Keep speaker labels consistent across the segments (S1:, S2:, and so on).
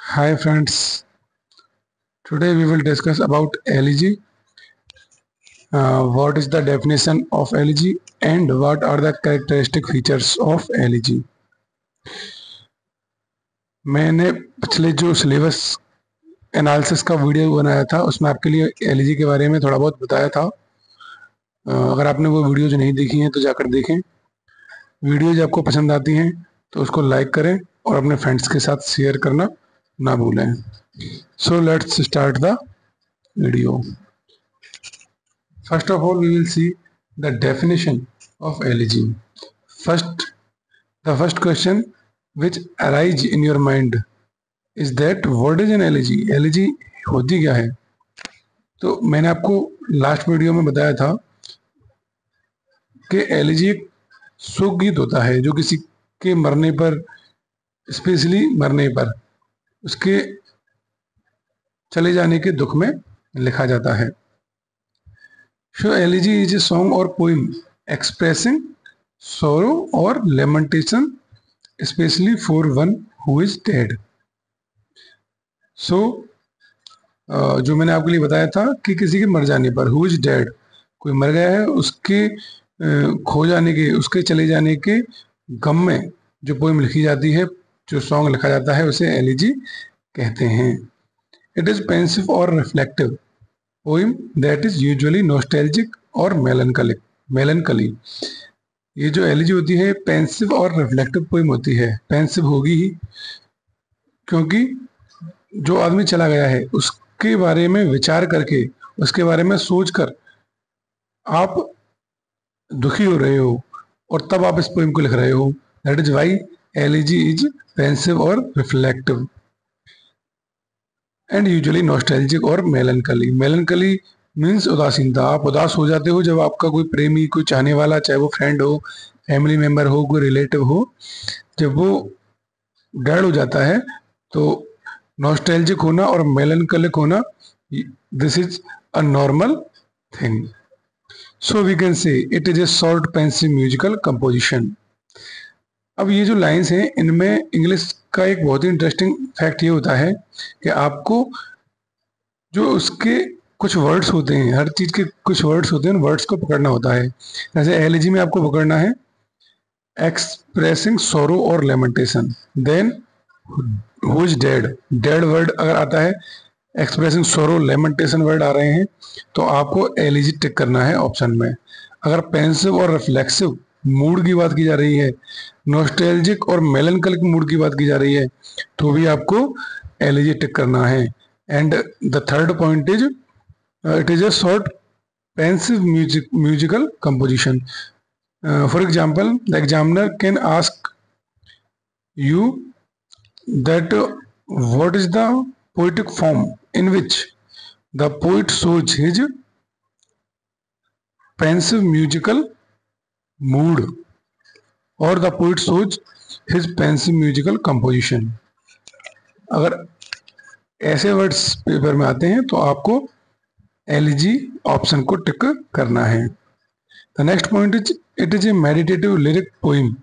S1: Hi friends, today we will discuss about elegy. What is the definition of elegy and what are the characteristic features of elegy? मैंने पिछले जो syllabus analysis का video बनाया था उसमें आपके लिए एलईजी के बारे में थोड़ा बहुत बताया था। अगर आपने वो वीडियो जो नहीं देखी है तो जाकर देखें। वीडियो जो आपको पसंद आती हैं तो उसको लाइक करें और अपने फ्रेंड्स के साथ शेयर करना ना भूलें। So let's start the video. First of all, we will see the definition of elegy. First, the first question which arise in your mind is that what is an elegy? Elegy होती क्या है? तो मैंने आपको last video में बताया था कि एलिजी एक शोक गीत होता है जो किसी के मरने पर, स्पेशली मरने पर, उसके चले जाने के दुख में लिखा जाता है। So elegy is a song or poem expressing sorrow or lamentation, especially for one who is dead. So जो मैंने आपके लिए बताया था कि किसी के मर जाने पर, who is dead, कोई मर गया है, उसके खो जाने के, उसके चले जाने के गम में जो पोएम लिखी जाती है, जो सॉन्ग लिखा जाता है, उसे एलिजी कहते हैं। इट इज पेंसिव और reflective poem that is usually nostalgic और मेलनकली। ये जो एलिजी होती है पेंसिव और रिफ्लेक्टिव पोएम होती है। पेंसिव होगी ही क्योंकि जो आदमी चला गया है उसके बारे में विचार करके, उसके बारे में सोचकर आप दुखी हो रहे हो और तब आप इस पोएम को लिख रहे हो। That is why elegy is pensive और रिफ्लेक्टिव एंड यूजुअली नॉस्टैल्जिक और मेलनकली। मेलनकली मीन्स उदासीनता। आप उदास हो जाते हो जब आपका कोई प्रेमी, कोई चाहने वाला, चाहे वो फ्रेंड हो, फैमिली मेंबर हो, कोई रिलेटिव हो, जब वो डेड हो जाता है तो नॉस्टैल्जिक होना और मेलनकलिक होना, this is a normal thing. So we can say it is a short pensive musical composition. अब ये जो लाइंस हैं इनमें इंग्लिश का एक बहुत ही इंटरेस्टिंग फैक्ट ये होता है कि आपको जो उसके कुछ वर्ड्स होते हैं, हर चीज के कुछ वर्ड्स होते हैं, उन वर्ड्स को पकड़ना होता है। जैसे एलिजी में आपको पकड़ना है एक्सप्रेसिंग सोरो और lamentation, then who is dead. Dead word अगर आता है, एक्सप्रेसिंग सोरो, लेमेंटेशन वर्ड आ रहे हैं, तो आपको एलिजी टिक करना है ऑप्शन में। अगर पेंसिव और रिफ्लेक्सिव मूड की बात की जा रही है, नॉस्टैल्जिक और मेलनकलिक मूड की बात की जा रही है, तो भी आपको एलिजी टिक करना है। And the third point is it is a short pensive musical composition. For example, the examiner can ask you that what is the poetic form in which the poet shows his pensive musical mood or the poet shows his pensive musical composition. अगर ऐसे words paper में आते हैं तो आपको elegy option को टिक करना है। The next point is it is A meditative lyric poem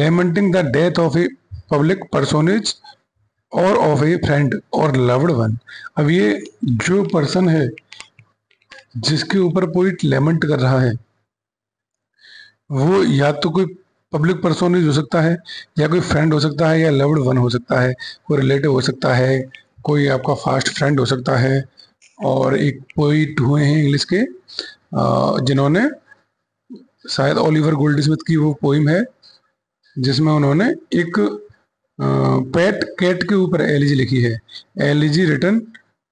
S1: lamenting the death of a public personage और ऑफ ए फ्रेंड और लव्ड वन। अब ये जो पर्सन है जिसके ऊपर पोइट लेमेंट कर रहा है, वो या तो कोई पब्लिक पर्सोनेज हो सकता है, या कोई फ्रेंड हो सकता है, या लव्ड वन हो सकता है, कोई रिलेटिव हो सकता है, कोई आपका फास्ट फ्रेंड हो सकता है। और एक पोइट हुए हैं इंग्लिश के जिन्होंने, शायद ओलिवर गोल्डस्मिथ की वो पोइम है जिसमें उन्होंने एक पेट कैट के ऊपर एलिजी लिखी है। Elegy written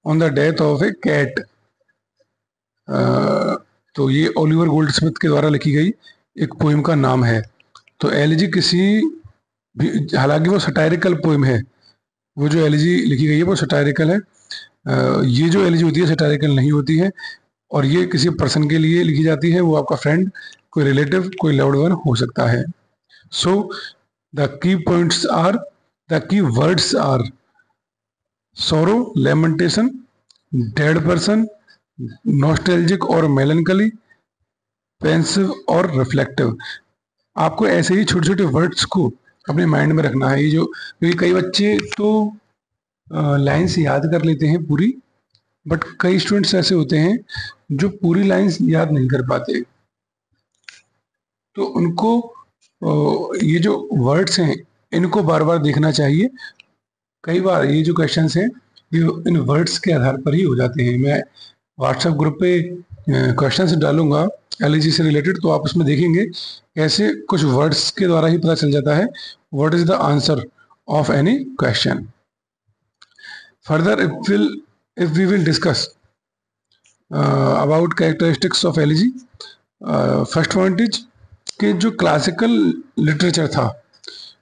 S1: on the death of a cat. तो ये ओलिवर गोल्डस्मिथ के द्वारा लिखी गई एक पोइम का नाम है। तो एलिजी किसी भी, हालांकि वो सटायरिकल पोइम है, वो जो एलिजी लिखी गई है वो सटायरिकल है। ये जो एलिजी होती है सटायरिकल नहीं होती है, और ये किसी पर्सन के लिए लिखी जाती है, वो आपका फ्रेंड, कोई रिलेटिव, कोई लव्ड वन हो सकता है। So the key points are, the key words are sorrow, lamentation, dead person, nostalgic और melancholy, pensive और reflective। आपको ऐसे ही छोटे छोटे वर्ड्स को अपने माइंड में रखना है। ये जो, क्योंकि कई बच्चे तो लाइन्स याद कर लेते हैं पूरी, बट कई स्टूडेंट्स ऐसे होते हैं जो पूरी लाइन्स याद नहीं कर पाते, तो उनको ये जो वर्ड्स हैं इनको बार बार देखना चाहिए। कई बार ये जो क्वेश्चंस हैं ये इन वर्ड्स के आधार पर ही हो जाते हैं। मैं व्हाट्सएप ग्रुप पे क्वेश्चंस डालूंगा एलईजी से रिलेटेड, तो आप उसमें देखेंगे ऐसे कुछ वर्ड्स के द्वारा ही पता चल जाता है what is the answer of any question. Further if we will discuss about characteristics of elegy, first point is कि जो क्लासिकल लिटरेचर था,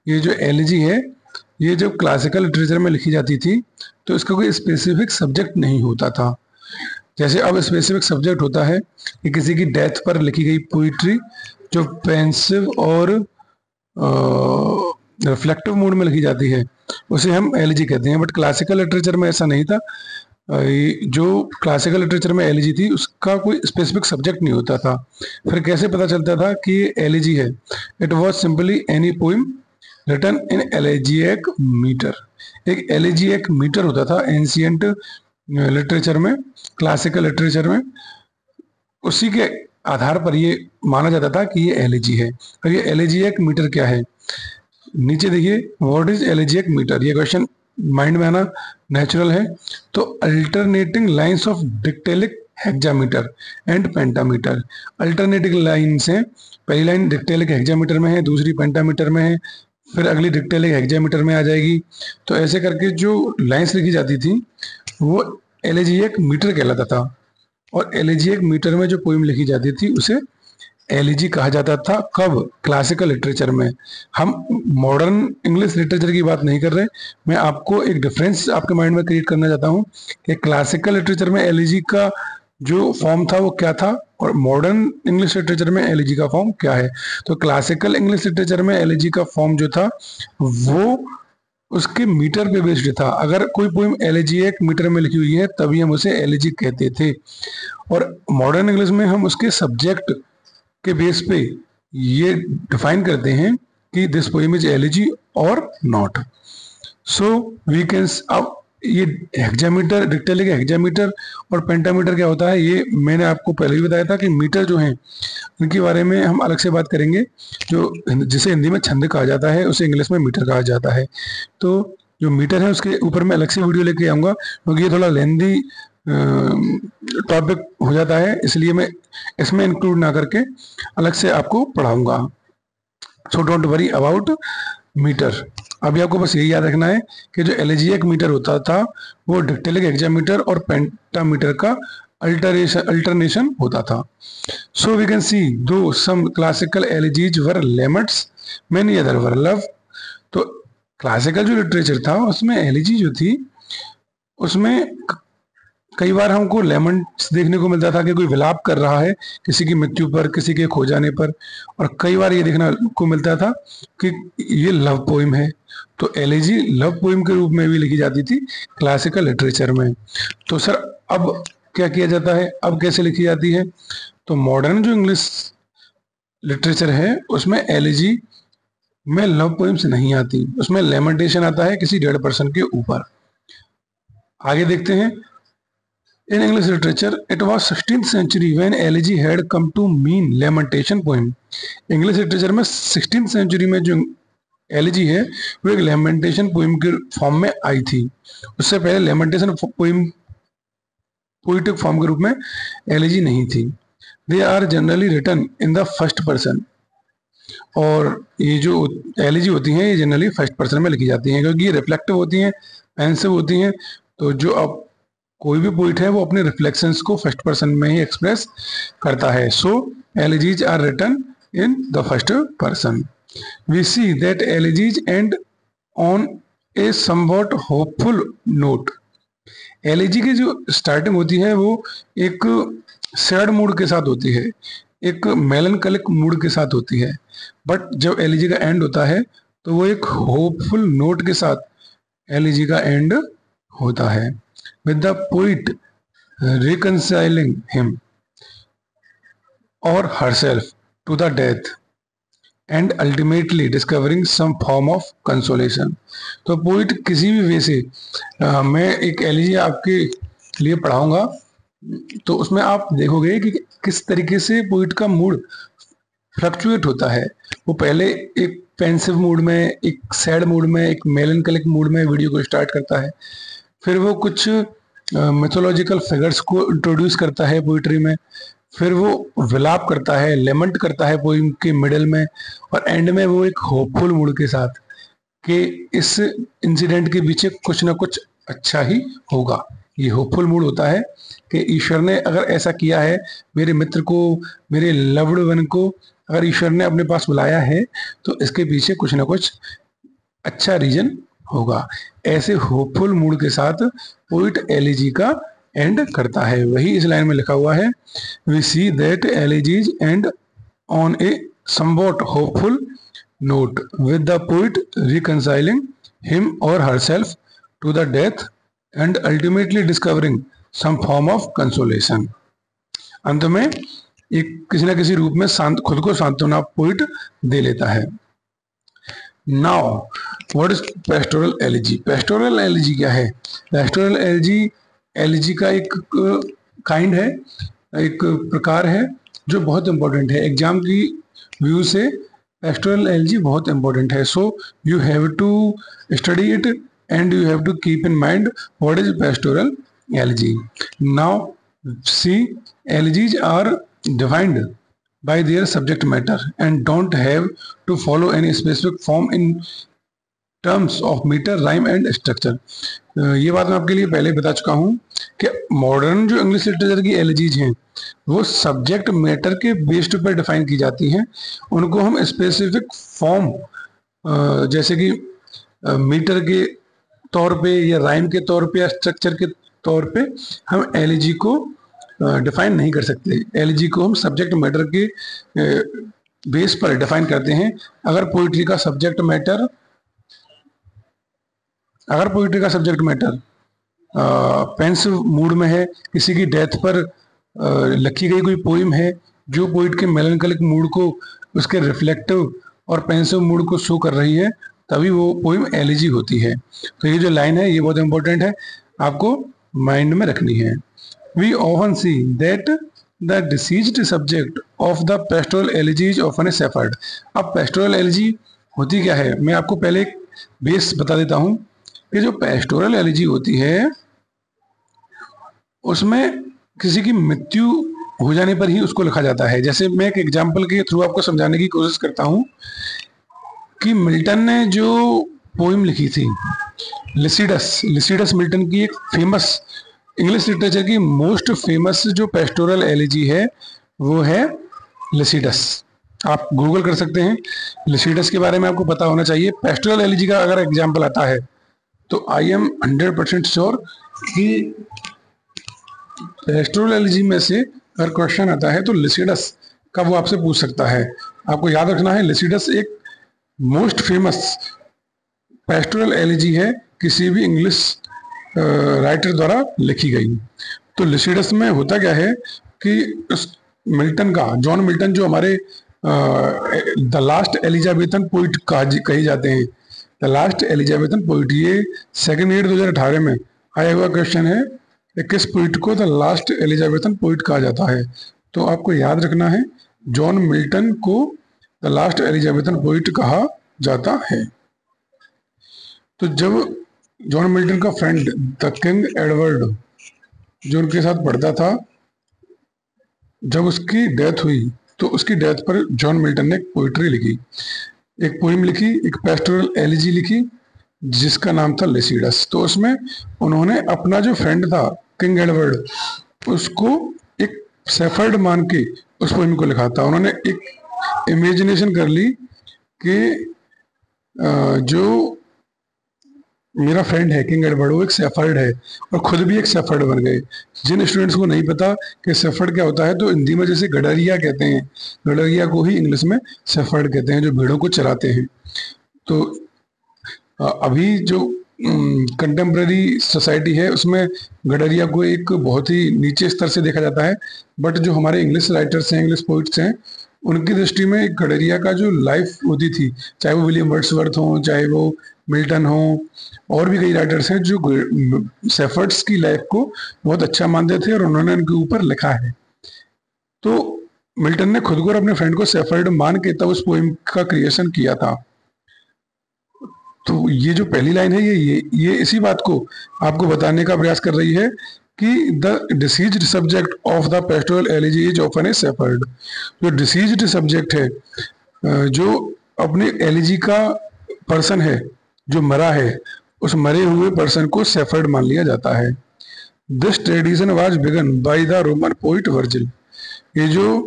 S1: ये जो एलईजी है ये जब क्लासिकल लिटरेचर में लिखी जाती थी तो इसका कोई स्पेसिफिक सब्जेक्ट नहीं होता था। जैसे अब स्पेसिफिक सब्जेक्ट होता है कि किसी की डेथ पर लिखी गई पोइट्री जो पेंसिव और रिफ्लेक्टिव मूड में लिखी जाती है उसे हम एलईजी कहते हैं, बट क्लासिकल लिटरेचर में ऐसा नहीं था। जो क्लासिकल लिटरेचर में एलईजी थी उसका कोई स्पेसिफिक सब्जेक्ट नहीं होता था। फिर कैसे पता चलता था कि ये एलईजी है? It was simply any poem written in elegiac metre. एक एलेजिएक मीटर होता था एंशियंट लिटरेचर में, क्लासिकल लिटरेचर में, उसी के आधार पर ये माना जाता था कि ये एलईजी है। और ये एलेजिएक मीटर क्या है? नीचे देखिए, व्हाट इज एलेजिएक मीटर, ये क्वेश्चन माइंड में आना नेचुरल है। तो alternating lines of dactylic hexameter and pentameter. Alternating lines हैं, पहली लाइन डिक्टेलिक हेक्सामीटर में है, दूसरी पेंटामीटर में है, फिर अगली डिक्टेलिक हेक्सामीटर में आ जाएगी। तो ऐसे करके जो लाइंस लिखी जाती थी वो एलेजिएक मीटर कहलाता था। और एलेजिएक मीटर में जो पोइम लिखी जाती थी उसे एलईजी कहा जाता था। कब? क्लासिकल लिटरेचर में। हम मॉडर्न इंग्लिश लिटरेचर की बात नहीं कर रहे, मैं आपको एक डिफरेंस आपके माइंड में क्रिएट करना चाहता हूँ कि क्लासिकल लिटरेचर में एलईजी का जो फॉर्म था वो क्या था और मॉडर्न इंग्लिश लिटरेचर में एलईजी का फॉर्म क्या है। तो क्लासिकल इंग्लिश लिटरेचर में एलईजी का फॉर्म जो था वो उसके मीटर पे बेस्ड था। अगर कोई पोइम एलेजिएक मीटर में लिखी हुई है तभी हम उसे एलईजी कहते थे, और मॉडर्न इंग्लिश में हम उसके सब्जेक्ट के बेस पे ये डिफाइन करते हैं कि दिस पोएम इज एलईजी और नॉट। सो वी कैन, अब ये हेक्सामीटर, डिक्टेलिक हेक्सामीटर और पेंटामीटर क्या होता है ये मैंने आपको पहले ही बताया था कि मीटर जो हैं उनके बारे में हम अलग से बात करेंगे। जो जिसे हिंदी में छंद कहा जाता है उसे इंग्लिश में मीटर कहा जाता है। तो जो मीटर है उसके ऊपर मैं अलग से वीडियो लेके आऊँगा क्योंकि ये थोड़ा लेंदी टॉपिक हो जाता है, इसलिए मैं इसमें इंक्लूड ना करके अलग से आपको पढ़ाऊंगा। So don't worry about metre. अभी आपको बस यही याद रखना है कि जो एलेजिएक मीटर होता था वो डिक्टेलिक हेक्सामीटर और पेंटामीटर का अल्टरनेशन होता था। सो वी कैन सी दो सम क्लासिकल एलिजीज वर लेमट्स, मेनी अदर वर लव। तो क्लासिकल जो लिटरेचर था उसमें एलिजी जो थी उसमें कई बार हमको लेमन्स देखने को मिलता था कि कोई विलाप कर रहा है किसी की मृत्यु पर, किसी के खो जाने पर, और कई बार ये देखना को मिलता था कि ये लव पोइम है। तो एलेजी लव पोइम के रूप में भी लिखी जाती थी क्लासिकल लिटरेचर में। तो सर अब क्या किया जाता है, अब कैसे लिखी जाती है? तो मॉडर्न जो इंग्लिश लिटरेचर है उसमें एलेजी में लव पोइम्स नहीं आती, उसमें लेमेंटेशन आता है किसी डेड पर्सन के ऊपर। आगे देखते हैं। In English literature, it was 16th century when elegy had come to mean lamentation poem. English literature में 16th century में जो एलिजी है वो एक लेमेंटेशन पोइम के फॉर्म में आई थी। उससे पहले लेमेंटेशन पोइम पोइटिक फॉर्म के रूप में एलिजी नहीं थी। They are generally written in the first person, और ये जो एलिजी होती हैं ये जनरली फर्स्ट पर्सन में लिखी जाती हैं क्योंकि ये रिफ्लेक्टिव होती हैं, पेंसिव होती हैं। तो जो अब कोई भी पोइट है वो अपने रिफ्लेक्शंस को फर्स्ट पर्सन में ही एक्सप्रेस करता है। So elegies are written in the first person. We see that elegies end on a somewhat hopeful note. Elegy की जो स्टार्टिंग होती है वो एक सैड मूड के साथ होती है, एक मेलनकलिक मूड के साथ होती है, बट जब एलिजी का एंड होता है तो वो एक होपफुल नोट के साथ एलिजी का एंड होता है। With the poet reconciling him or herself to the death and ultimately discovering some form of consolation. तो पोइट किसी भी वे से मैं एक एलिजी आपके लिए पढ़ाऊंगा, तो उसमें आप देखोगे कि किस तरीके से पोइट का मूड फ्लक्चुएट होता है। वो पहले एक पेंसिव मूड में, एक सैड मूड में, एक मेलनकलिक मूड में वीडियो को स्टार्ट करता है। फिर वो कुछ मिथोलॉजिकल फिगर्स को इंट्रोड्यूस करता है पोइट्री में। फिर वो विलाप करता है, लेमेंट करता है पोइम के मिडल में, और एंड में वो एक होपफुल मूड के साथ कि इस इंसिडेंट के पीछे कुछ ना कुछ अच्छा ही होगा। ये होपफुल मूड होता है कि ईश्वर ने अगर ऐसा किया है, मेरे मित्र को, मेरे लव्ड वन को अगर ईश्वर ने अपने पास बुलाया है, तो इसके पीछे कुछ ना कुछ अच्छा रीजन होगा। ऐसे होपफुल मूड के साथ पोइट एलिजी का एंड करता है। वही इस लाइन में लिखा हुआ है, we see that elegies end on a somewhat hopeful note, with the poet reconciling him or herself to the death and ultimately discovering some form of consolation। अंत में एक किसी न किसी रूप में खुद को सांत्वना पोइट दे लेता है। Now what is pastoral elegy? Pastoral elegy क्या है? पेस्टोरल एलिजी का एक काइंड है, एक प्रकार है जो बहुत इंपॉर्टेंट है। एग्जाम की व्यू से पेस्टोरल एलिजी बहुत इंपॉर्टेंट है। So you have to study it and you have to keep in mind what is pastoral elegy. Now see, elegies are defined by their subject matter and don't have to follow any specific form in terms of meter, rhyme and structure। ये बात मैं आपके लिए पहले बता चुका हूँ कि मॉडर्न जो इंग्लिश लिटरेचर की एलिजीज हैं वो सब्जेक्ट मैटर के बेस्ड पर डिफाइन की जाती हैं। उनको हम स्पेसिफिक फॉर्म जैसे कि मीटर के तौर पे या राइम के तौर पे या स्ट्रक्चर के तौर पे हम एलिजी को डिफाइन नहीं कर सकते। एलिजी को हम सब्जेक्ट मैटर के बेस पर डिफाइन करते हैं। अगर पोइट्री का सब्जेक्ट मैटर पेंसिव मूड में है, किसी की डेथ पर लिखी गई कोई पोइम है जो पोइट के मेलनकलिक मूड को, उसके रिफ्लेक्टिव और पेंसिव मूड को शो कर रही है, तभी वो पोइम एलिजी होती है। तो ये जो लाइन है ये बहुत इंपॉर्टेंट है, आपको माइंड में रखनी है। We often see that the deceased subject of the pastoral elegy is often a shepherd। अब pastoral elegy होती क्या है, मैं आपको पहले एक बेस बता देता हूँ कि जो pastoral elegy होती है उसमें किसी की मृत्यु हो जाने पर ही उसको लिखा जाता है। जैसे मैं एक एग्जाम्पल के थ्रू आपको समझाने की कोशिश करता हूँ कि मिल्टन ने जो पोइम लिखी थी लिसिडस मिल्टन की एक फेमस इंग्लिश लिटरेचर की मोस्ट फेमस जो पेस्टोरल एलिजी है वो है लिसिडस। आप गूगल कर सकते हैं, लिसिडस के बारे में आपको पता होना चाहिए। पेस्टोरल एलिजी का अगर एग्जाम्पल आता है तो आई एम 100% श्योर कि पेस्टोरल एलिजी में से अगर क्वेश्चन आता है तो लिसिडस का वो आपसे पूछ सकता है। आपको याद रखना है, लिसिडस एक मोस्ट फेमस पेस्टोरल एलिजी है किसी भी इंग्लिश राइटर द्वारा लिखी गई। तो लिसिडस में होता क्या है कि उस मिल्टन का, जॉन मिल्टन जो हमारे द लास्ट एलिजाबेथन पोइट कहे जाते हैं, द लास्ट एलिजाबेथन पोइट, ये सेकेंड ईयर 2018 में आया हुआ क्वेश्चन है कि किस पोइट को द लास्ट एलिजाबेथन पोइट कहा जाता है। तो आपको याद रखना है, जॉन मिल्टन को द लास्ट एलिजाबेथन पोइट कहा जाता है। तो जब जॉन मिल्टन का फ्रेंड द किंग एडवर्ड जो उनके साथ पढ़ता था, जब उसकी डेथ हुई तो उसकी डेथ पर जॉन मिल्टन ने एक पोइट्री लिखी, एक पोइम लिखी, एक पेस्टोरल एलिजी लिखी जिसका नाम था लिसिडस। तो उसमें उन्होंने अपना जो फ्रेंड था किंग एडवर्ड उसको एक शेफर्ड मान के उस पोइम को लिखा था। उन्होंने एक इमेजिनेशन कर ली कि जो मेरा फ्रेंड है किंग एडवर्ड वो एक शेफर्ड है, और खुद भी एक शेफर्ड बन गए। जिन स्टूडेंट्स को नहीं पता कि शेफर्ड क्या होता है, तो हिंदी में जैसे गडरिया कहते हैं, गडरिया को ही इंग्लिश में शेफर्ड कहते हैं जो भेड़ों को चराते हैं। तो अभी जो कंटेम्प्रेरी सोसाइटी है उसमें गडरिया को एक बहुत ही नीचे स्तर से देखा जाता है, बट जो हमारे इंग्लिश राइटर्स हैं, इंग्लिश पोइट्स हैं, उनकी दृष्टि में गडरिया का जो लाइफ होती थी, चाहे वो विलियम वर्ड्सवर्थ हो, चाहे वो मिल्टन हो, और भी कई राइटर्स हैं जो सेफर्ड्स की लाइफ को बहुत अच्छा मानते थे और उन्होंने उनके ऊपर लिखा है। तो मिल्टन ने खुद को और अपने फ्रेंड को सेफर्ड मान के तब उस पोइम का क्रिएशन किया था। तो ये जो पहली लाइन है ये इसी बात को आपको बताने का प्रयास कर रही है कि the deceased subject of the pastoral elegy is often A shepherd. जो डिसीज्ड सब्जेक्ट है, जो अपने एलिजी का पर्सन है, जो मरा है, उस मरे हुए पर्सन को सेफर्ड मान लिया जाता है। This tradition was began by the Roman poet Virgil. ये जो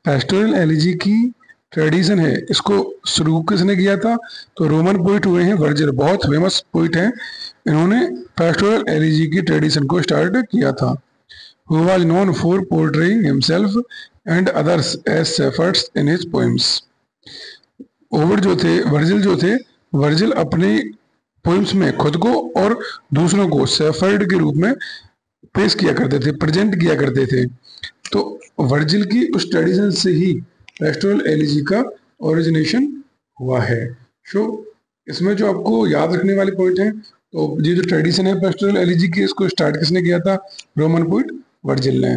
S1: पेस्टोरल एलिजी की ट्रेडिशन है, इसको शुरू किसने किया था? तो रोमन पोइट हुए हैं वर्जिल, बहुत फेमस पोइट हैं। इन्होंने पेस्टोरल एलिजी की ट्रेडिशन को स्टार्ट किया था। Who was known for portraying himself and others as shepherds in his poems। Over जो थे, वर्जिल अपने पोइम्स में खुद को और दूसरों को शेफर्ड के रूप में पेश किया करते थे, प्रेजेंट किया करते थे। तो वर्जिल की उस ट्रेडिशन से ही पेस्टोरल एलिजी का ओरिजिनेशन हुआ है। सो इसमें जो आपको याद रखने वाले पॉइंट हैं, तो ये जो ट्रेडिशन है पेस्टोरल एलिजी की, इसको स्टार्ट किसने किया था? रोमन पोइट वर्जिल ने।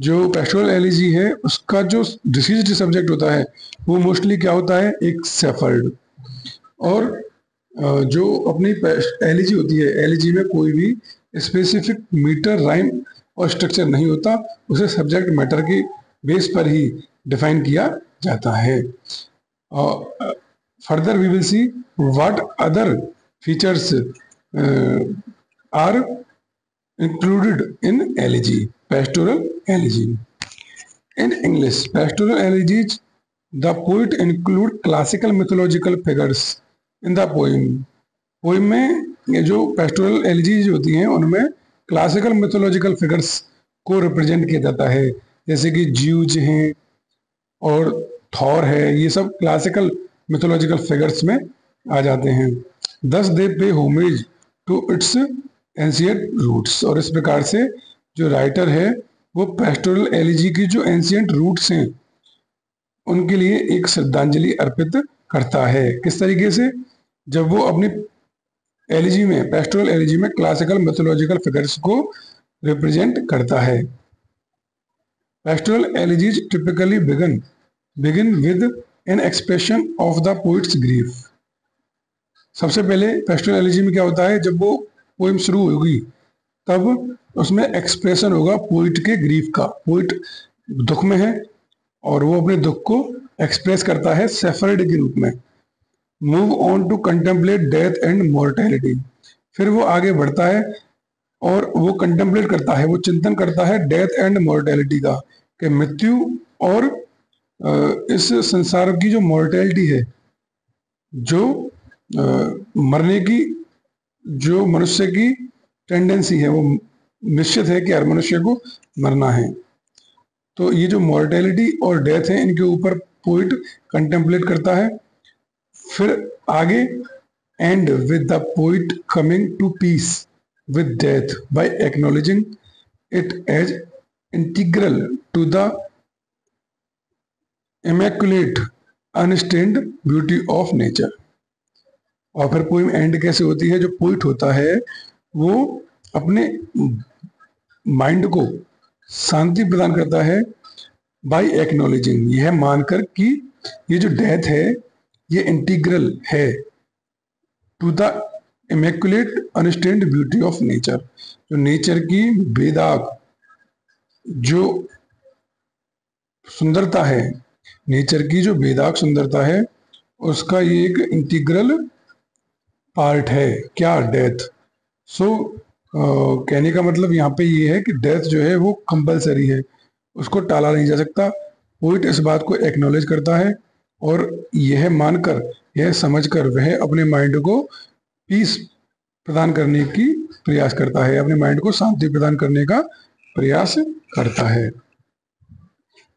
S1: जो पेस्टोरल एलिजी है, उसका जो डिसीज्ड सब्जेक्ट होता है वो मोस्टली क्या होता है? एक शेफर्ड। और जो अपनी एलिजी होती है, एलिजी में कोई भी स्पेसिफिक मीटर, राइम और स्ट्रक्चर नहीं होता, उसे सब्जेक्ट मैटर की बेस पर ही डिफाइन किया जाता है। Further we will see what other features are included in elegy, pastoral elegy। In English, pastoral elegies, the poet include classical mythological figures in the poem। Poem में ये जो pastoral elegies होती हैं, उनमें क्लासिकल मिथोलॉजिकल फिगर्स को represent किया जाता है, जैसे कि ज्यूज हैं और थॉर है। ये सब क्लासिकल मिथोलॉजिकल फिगर्स में आ जाते हैं। Thus they pay homage to its ancient roots. और इस प्रकार से जो राइटर है वो पेस्टोरल एलिजी की जो एंशियंट रूट्स हैं उनके लिए एक श्रद्धांजलि अर्पित करता है। किस तरीके से? जब वो अपनी एलिजी में, पेस्टोरल एलिजी में क्लासिकल मिथोलॉजिकल फिगर्स को रिप्रेजेंट करता है। Pastoral elegies typically begin with an expression of the poets grief. सबसे पहले पेस्टोरल एलिजी में क्या होता है? जब वो पोइम शुरू होगी तब उसमें एक्सप्रेशन होगा पोइट के ग्रीफ का। पोइट दुख में है और वो अपने दुख को एक्सप्रेस करता है सेफर्ड के रूप में। Move on to contemplate death and mortality. फिर वो आगे बढ़ता है और वो कंटेम्पलेट करता है, वो चिंतन करता है डेथ एंड मॉर्टेलिटी का, कि मृत्यु और इस संसार की जो मॉर्टेलिटी है, जो मरने की जो मनुष्य की टेंडेंसी है, वो निश्चित है कि हर मनुष्य को मरना है। तो ये जो मॉर्टेलिटी और डेथ है, इनके ऊपर पोइट कंटेम्पलेट करता है। फिर आगे, and with the poet coming to peace with death by acknowledging it as integral to the immaculate unstained beauty of nature. और फिर पोइम एंड कैसे होती है? जो पोइट होता है वो अपने माइंड को शांति प्रदान करता है बाय एक्नॉलेजिंग, यह मानकर कि ये जो डेथ है ये इंटीग्रल है to the immaculate unstained beauty of nature. जो नेचर की बेदाग जो सुंदरता है, नेचर की जो बेदाग सुंदरता है, उसका ये एक इंटीग्रल पार्ट है। क्या? डेथ। सो कहने का मतलब यहाँ पे ये है कि डेथ जो है वो कंपलसरी है, उसको टाला नहीं जा सकता। पोइट इस बात को एक्नॉलेज करता है और यह मानकर, यह समझकर वह अपने माइंड को पीस प्रदान करने की प्रयास करता है, अपने माइंड को शांति प्रदान करने का प्रयास करता है।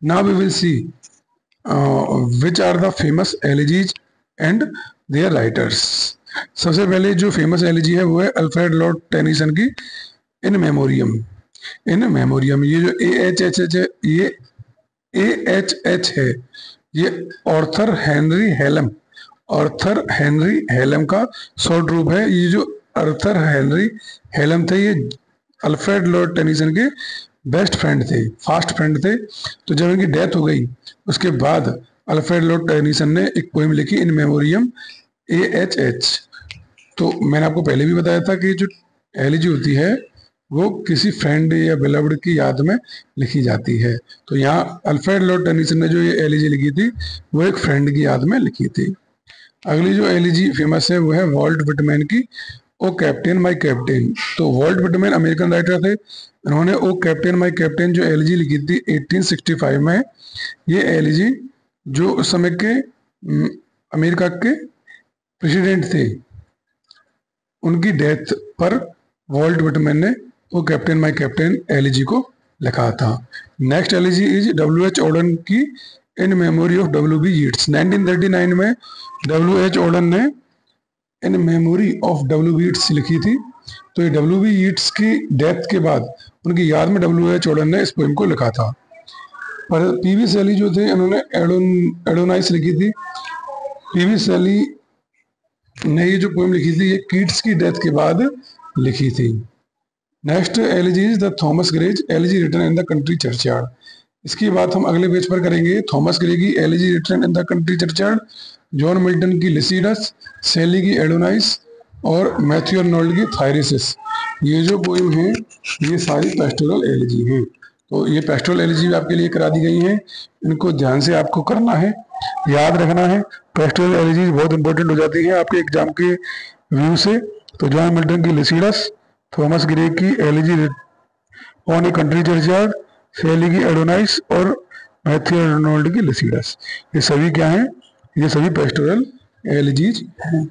S1: Now we will see which are the famous elegies and their writers. सबसे पहले जो फेमस एलिजी है वो है अल्फ्रेड लॉर्ड टेनिसन की इन मेमोरियम। इन मेमोरियम, ये जो AHH है, ये AHH है, ये ऑर्थर हेनरी हेलम का शॉर्ट रूप है। ये जो आर्थर हेनरी हेलम थे, ये अल्फ्रेड लॉर्ड टेनिसन के बेस्ट फ्रेंड थे, फास्ट फ्रेंड थे। तो जब इनकी डेथ हो गई उसके बाद अल्फ्रेड लॉर्ड टेनिसन ने एक पोएम लिखी इन मेमोरियम AHH। तो मैंने आपको पहले भी बताया था कि जो एलिजी होती है वो किसी फ्रेंड या बिलव्ड की याद में लिखी जाती है। तो यहाँ अल्फ्रेड लॉर्ड टेनिसन ने जो ये एलिजी लिखी थी वो एक फ्रेंड की याद में लिखी थी। अगली जो एलिजी फेमस है वो है वॉल्ट विटमैन की ओ कैप्टन माय कैप्टन। तो वॉल्ट विटमैन अमेरिकन राइटर थे। उन्होंने ओ कैप्टन माय कैप्टन जो एलिजी लिखी थी 1865 में। ये एलिजी जो उस समय के अमेरिका के प्रेसिडेंट थे उनकी डेथ पर वॉल्ट विटमैन ने वो कैप्टन माय कैप्टन एलिजी को लिखा था। Next elegy is WH Auden की in memory of WB Yeats. 1939 में WH ऑर्डन ने in memory of WB Yeats लिखी थी। तो ये WB यीट्स की डेथ के बाद उनकी याद में WH ऑर्डन ने इस पोएम को लिखा था। पर PV शैली जो थे उन्होंने एडोनाइस लिखी थी। PV शैली ने ये जो पोएम लिखी थी ये कीट्स की डेथ के बाद लिखी थी। Next elegy is the Thomas Gray's elegy written in the country churchyard. इसकी बात हम अगले पेज पर करेंगे। थॉमस ग्रे की elegy written in the country churchyard, John Milton की लिसिडस, शैली की एडोनाइस और मैथ्यू अर्नोल्ड की थायरिसिस। ये जो पोएम है ये सारी पेस्टोरल एलिजी हैं। तो ये पेस्टोरल एलिजी भी आपके लिए करा दी गई हैं, इनको ध्यान से आपको करना है, याद रखना है। पेस्टोरल एलिजी बहुत इंपॉर्टेंट हो जाती हैं आपके एग्जाम के व्यू से। तो जॉन मिल्टन की लिसिडस, थॉमस ग्रे की elegy on a country churchyard, शैली की एडोनाइस और मैथ्यू अर्नोल्ड की लिसिडस, ये सभी क्या हैं? ये सभी पेस्टोरल एलिजीज हैं।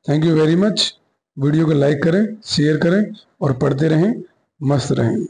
S1: Thank you very much. Video को लाइक करें, शेयर करें और पढ़ते रहें, मस्त रहें।